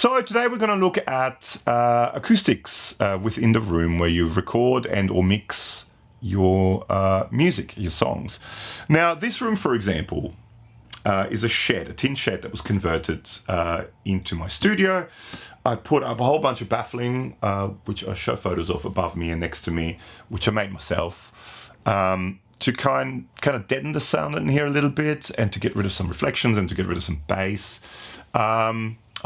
So today we're going to look at acoustics within the room where you record and or mix your music, your songs. Now this room, for example, is a shed, a tin shed that was converted into my studio. I put up a whole bunch of baffling, which I show photos of above me and next to me, which I made myself, to kind of deaden the sound in here a little bit and to get rid of some reflections and to get rid of some bass.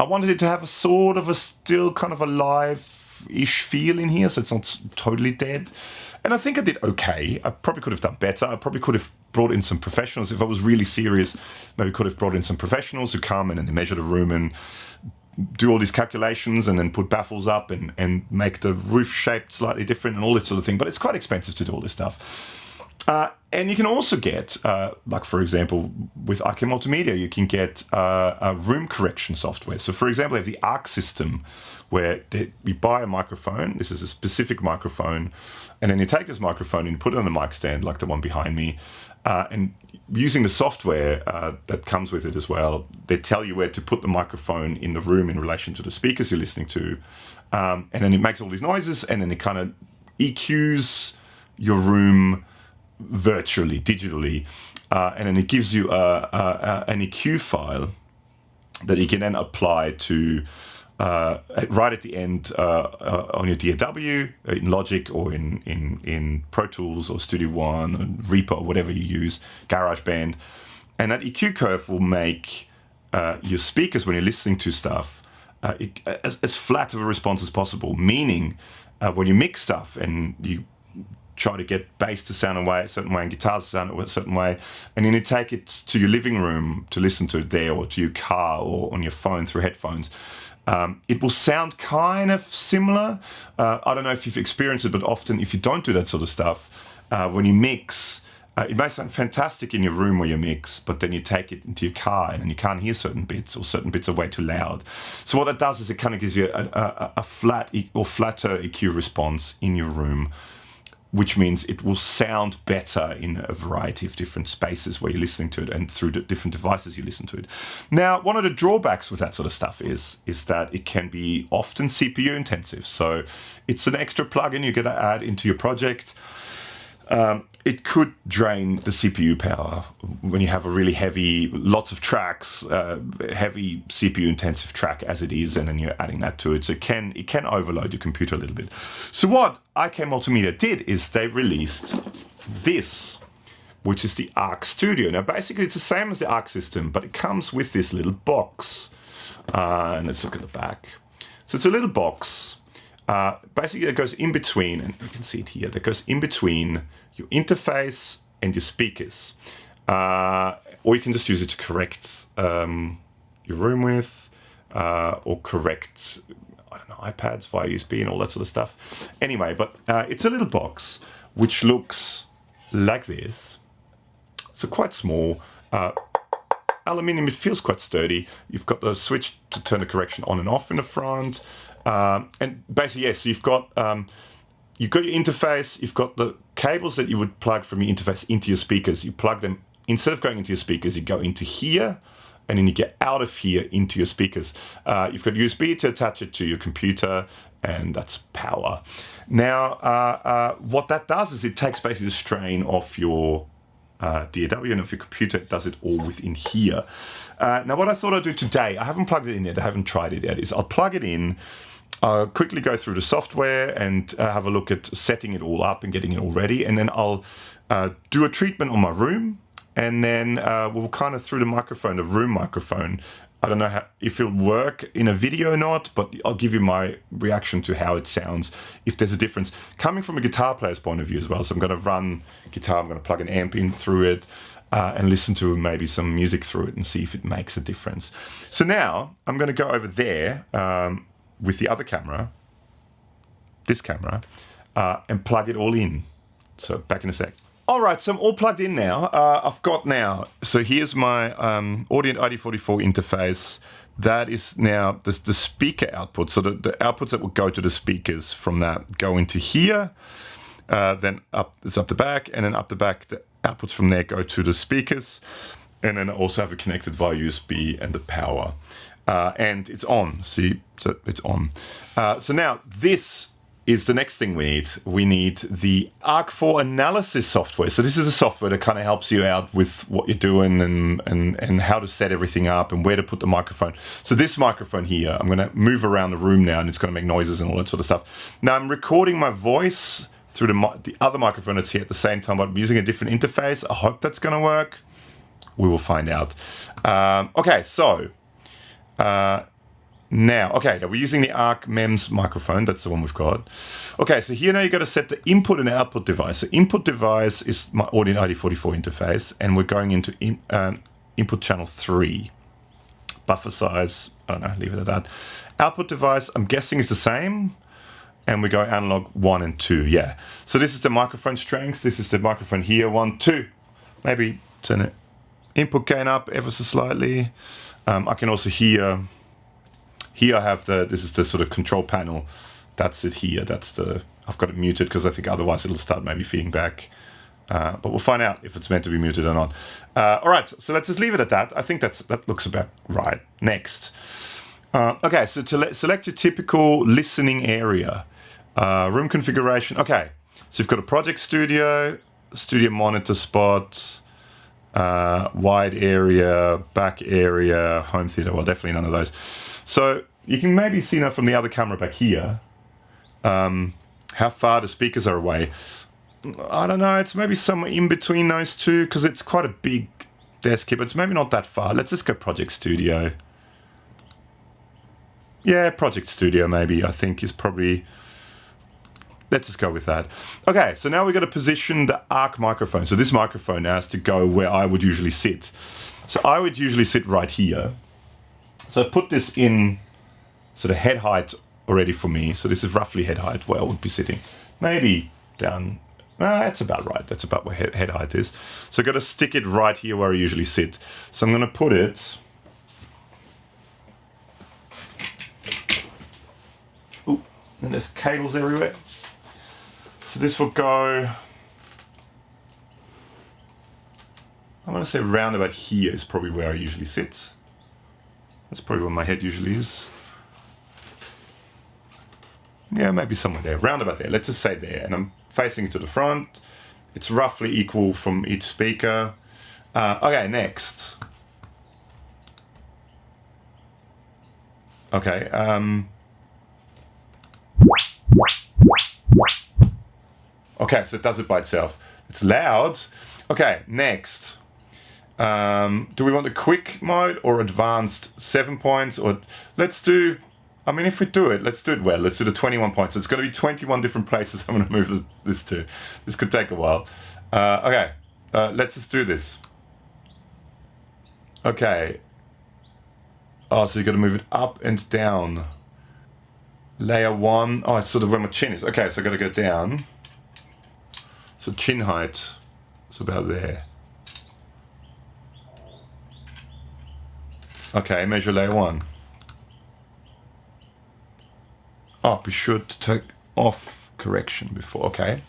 I wanted it to have a sort of a still kind of a live-ish feel in here, so it's not totally dead. And I think I did okay. I probably could have done better. I probably could have brought in some professionals. If I was really serious, maybe could have brought in some professionals who come in and they measure the room and do all these calculations and then put baffles up and make the roof shaped slightly different and all this sort of thing. But it's quite expensive to do all this stuff. And you can also get, like for example, with ARC Multimedia, you can get a room correction software. So for example, they have the ARC system where you buy a microphone. This is a specific microphone. And then you take this microphone and you put it on a mic stand like the one behind me. And using the software that comes with it as well, they tell you where to put the microphone in the room in relation to the speakers you're listening to. And then it makes all these noises and then it kind of EQs your room virtually, digitally, and then it gives you an EQ file that you can then apply to right at the end on your DAW in Logic or in Pro Tools or Studio One or Reaper or whatever you use, GarageBand, and that EQ curve will make your speakers when you're listening to stuff as flat of a response as possible. Meaning, when you mix stuff and you try to get bass to sound a certain way and guitars to sound a certain way, and then you take it to your living room to listen to it there, or to your car or on your phone through headphones, it will sound kind of similar. I don't know if you've experienced it, but often if you don't do that sort of stuff, when you mix, it may sound fantastic in your room where you mix, but then you take it into your car and you can't hear certain bits, or certain bits are way too loud. So what it does is it kind of gives you a flat or flatter EQ response in your room, which means it will sound better in a variety of different spaces where you're listening to it and through the different devices you listen to it. Now, one of the drawbacks with that sort of stuff is that it can be often CPU intensive. So it's an extra plugin you're going to add into your project. It could drain the CPU power when you have a really heavy, lots of tracks, heavy CPU intensive track as it is, and then you're adding that to it. So it can overload your computer a little bit. So what ARC Multimedia did is they released this, which is the ARC Studio. Now basically it's the same as the ARC system, but it comes with this little box. And let's look at the back. So it's a little box. Basically, it goes in between, and you can see it here, that goes in between your interface and your speakers. Or you can just use it to correct your room with, or correct, I don't know, iPads via USB and all that sort of stuff. Anyway, but it's a little box which looks like this. So quite small. Aluminium, it feels quite sturdy. You've got the switch to turn the correction on and off in the front. And basically, yes, you've got your interface, you've got the cables that you would plug from your interface into your speakers. You plug them, instead of going into your speakers, you go into here, and then you get out of here into your speakers. You've got USB to attach it to your computer, and that's power. Now, what that does is it takes basically the strain off your DAW and of your computer. It does it all within here. Now, what I thought I'd do today, I haven't plugged it in yet, I haven't tried it yet, is I'll plug it in, I'll quickly go through the software and have a look at setting it all up and getting it all ready, and then I'll do a treatment on my room, and then we'll kind of through the microphone, the room microphone. I don't know if it'll work in a video or not, but I'll give you my reaction to how it sounds, if there's a difference. Coming from a guitar player's point of view as well, so I'm going to run guitar, I'm going to plug an amp in through it, and listen to maybe some music through it and see if it makes a difference. So now I'm going to go over there with the other camera, this camera, and plug it all in. So back in a sec. All right, so I'm all plugged in now. I've got now, so here's my Audient ID44 interface. That is now the speaker output. So the outputs that will go to the speakers from that go into here. Then it's up the back, and then up the back, the outputs from there go to the speakers. And then I also have it connected via USB and the power. and it's on. See, so it's on. So now this is the next thing we need. We need the ARC4 Analysis software. So this is a software that kind of helps you out with what you're doing and how to set everything up and where to put the microphone. So this microphone here, I'm going to move around the room now and it's going to make noises and all that sort of stuff. Now I'm recording my voice through the other microphone that's here at the same time, but I'm using a different interface. I hope that's going to work. We will find out. Okay, so now, okay, we're using the ARC MEMS microphone. That's the one we've got. Okay, so here now you've got to set the input and output device. So input device is my Audio ID44 interface, and we're going into input channel 3. Buffer size, I don't know, leave it at that. Output device, I'm guessing is the same. And we go analog 1 and 2, yeah. So this is the microphone strength. This is the microphone here, 1, 2. Maybe turn it. Input gain up ever so slightly. I can also hear... Here I have this is the sort of control panel. That's it here. I've got it muted because I think otherwise it'll start maybe feeding back. But we'll find out if it's meant to be muted or not. All right, so let's just leave it at that. I think that looks about right. Next. Okay, so to select your typical listening area. Room configuration. Okay, so you've got a project studio monitor spot, wide area, back area, home theater. Well, definitely none of those. So you can maybe see now from the other camera back here how far the speakers are away. I don't know, it's maybe somewhere in between those two because it's quite a big desk here, but it's maybe not that far. Let's just go project studio. Yeah, project studio maybe, I think is probably... Let's just go with that. Okay, so now we've got to position the ARC microphone. So this microphone now has to go where I would usually sit. So I would usually sit right here. So I've put this in sort of head height already for me. So this is roughly head height where I would be sitting. Maybe down, that's about right. That's about where head height is. So I've got to stick it right here where I usually sit. So I'm going to put it... Ooh, and there's cables everywhere. So this will go... I'm going to say round about here is probably where I usually sit. That's probably where my head usually is. Yeah, maybe somewhere there, round about there. Let's just say there. And I'm facing it to the front. It's roughly equal from each speaker. Okay, next. Okay. Okay, so it does it by itself. It's loud. Okay, next. Do we want the quick mode or advanced 7 points? Or let's do, I mean, if we do it, let's do it well. Let's do the 21 points. So it's going to be 21 different places I'm going to move this to. This could take a while. Okay, let's just do this. Okay. Oh, so you've got to move it up and down. Layer 1. Oh, it's sort of where my chin is. Okay, so I've got to go down. So chin height is about there. Okay, measure layer 1. Oh, be sure to take off correction before. Okay.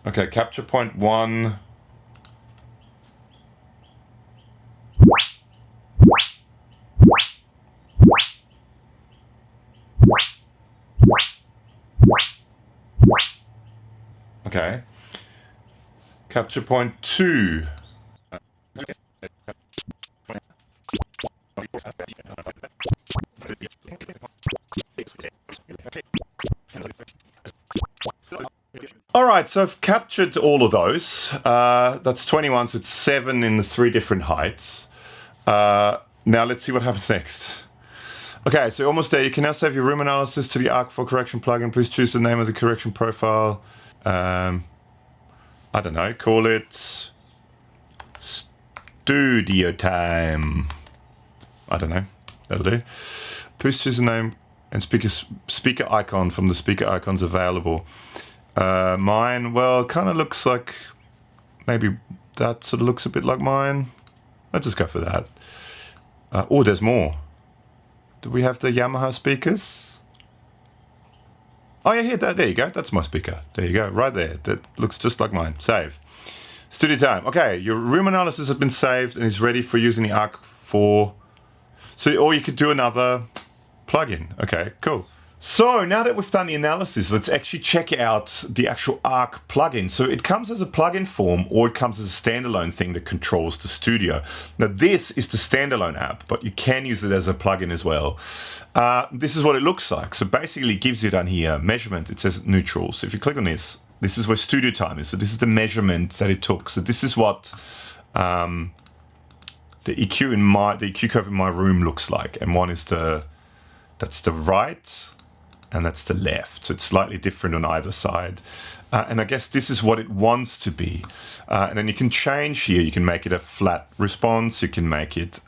Okay, capture point 1. Okay. Capture point 2. All right, so I've captured all of those. That's 21, so it's 7 in the 3 different heights. Now let's see what happens next. Okay, so almost there. You can now save your room analysis to the ARC4 correction plugin. Please choose the name of the correction profile. I don't know, call it Studio Time. I don't know, that'll do. Please choose the name and speaker icon from the speaker icons available. Mine, well, kind of looks like, maybe that sort of looks a bit like mine. Let's just go for that. Oh, there's more. Do we have the Yamaha speakers? Oh yeah, here, there you go. That's my speaker. There you go, right there. That looks just like mine. Save. Studio time. Okay, your room analysis has been saved and is ready for using the ARC4 for. So, or you could do another plugin. Okay, cool. So now that we've done the analysis, let's actually check out the actual ARC plugin. So it comes as a plugin form, or it comes as a standalone thing that controls the studio. Now this is the standalone app, but you can use it as a plugin as well. This is what it looks like. So basically it gives you down here measurement. It says neutral. So if you click on this, this is where studio time is. So this is the measurement that it took. So this is what the EQ curve in my room looks like. And one is that's the right, and that's the left. So it's slightly different on either side. And I guess this is what it wants to be. And then you can change here. You can make it a flat response. You can make it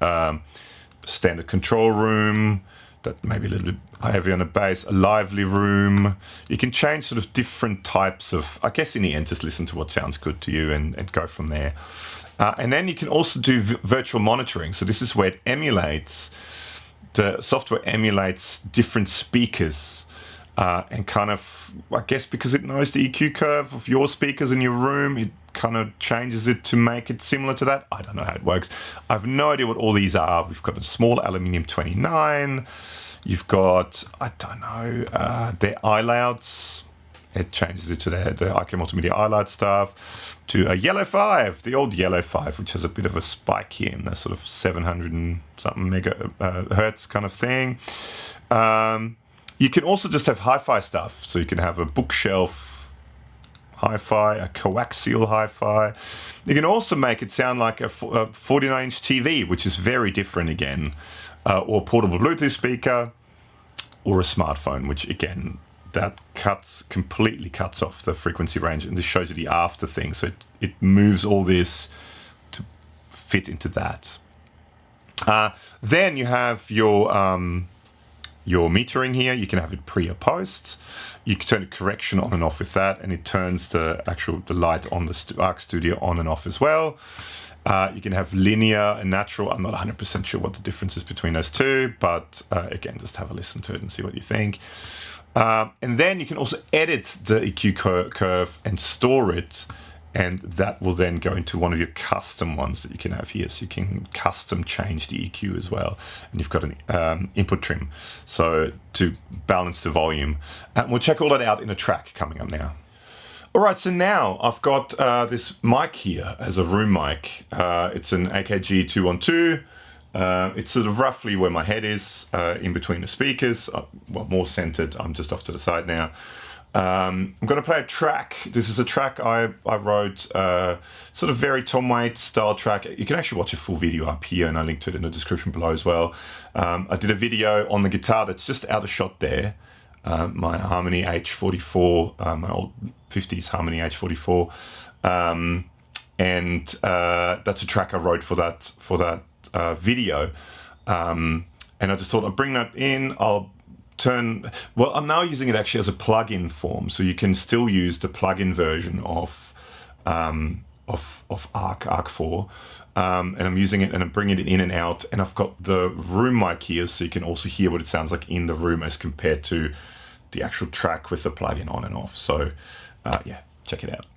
standard control room, that maybe a little bit heavy on the bass, a lively room. You can change sort of different types of, I guess in the end, just listen to what sounds good to you and go from there. And then you can also do virtual monitoring. So this is where it emulates, the software emulates different speakers. And kind of, I guess because it knows the EQ curve of your speakers in your room, it kind of changes it to make it similar to that. I don't know how it works. I have no idea what all these are. We've got a small aluminium 29. You've got, I don't know, their iLouds. It changes it to the IK Multimedia iLoud stuff. To a yellow 5, the old yellow 5, which has a bit of a spike here in the sort of 700 and something hertz kind of thing. You can also just have hi-fi stuff. So you can have a bookshelf hi-fi, a coaxial hi-fi. You can also make it sound like a 49-inch TV, which is very different again. Or a portable Bluetooth speaker, or a smartphone, which again, that completely cuts off the frequency range. And this shows you the after thing. So it moves all this to fit into that. Then you have your metering here. You can have it pre or post. You can turn the correction on and off with that, and it turns the light on the ARC Studio on and off as well. You can have linear and natural. I'm not 100% sure what the difference is between those two, but again, just have a listen to it and see what you think. And then you can also edit the EQ curve and store it, and that will then go into one of your custom ones that you can have here. So you can custom change the EQ as well. And you've got an input trim, so to balance the volume. And we'll check all that out in a track coming up now. All right, so now I've got this mic here as a room mic. It's an AKG 212. It's sort of roughly where my head is, in between the speakers. Well, more centered. I'm just off to the side now. I'm going to play a track. This is a track I wrote, sort of very Tom Waits style track. You can actually watch a full video up here, and I linked to it in the description below as well. I did a video on the guitar that's just out of shot there. My Harmony H44, my old 50s Harmony H44. And that's a track I wrote for that video. And I just thought I'd bring that in. I'm now using it actually as a plug-in form, so you can still use the plug-in version of ARC4, and I'm using it and I'm bringing it in and out, and I've got the room mic here, so you can also hear what it sounds like in the room as compared to the actual track with the plug-in on and off. So yeah, check it out.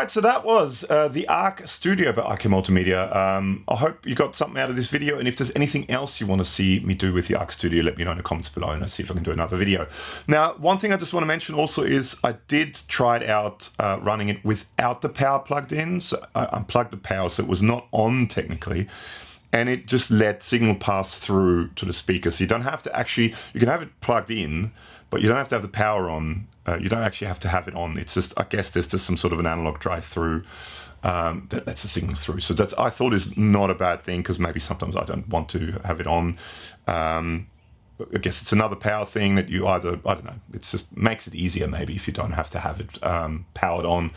right, so that was the ARC Studio by ARC Multimedia. I hope you got something out of this video, and if there's anything else you want to see me do with the ARC Studio, let me know in the comments below, and I'll see if I can do another video. Now, one thing I just want to mention also is I did try it out running it without the power plugged in. So I unplugged the power, so it was not on technically, and it just let signal pass through to the speaker. So you don't have to actually, you can have it plugged in, but you don't have to have the power on. You don't actually have to have it on. It's just, I guess there's just some sort of an analog drive-through that lets the signal through. So that's, I thought, is not a bad thing, because maybe sometimes I don't want to have it on. I guess it's another power thing that you either, I don't know, it just makes it easier maybe if you don't have to have it powered on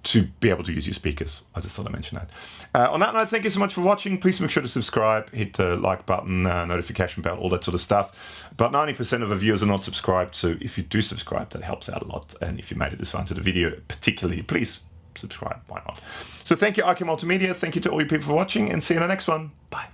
to be able to use your speakers. I just thought I'd mention that. On that note, thank you so much for watching. Please make sure to subscribe, hit the like button, notification bell, all that sort of stuff. About 90% of the viewers are not subscribed, so if you do subscribe, that helps out a lot. And if you made it this far into the video, particularly, please subscribe. Why not? So thank you, ARC Multimedia. Thank you to all you people for watching, and see you in the next one. Bye.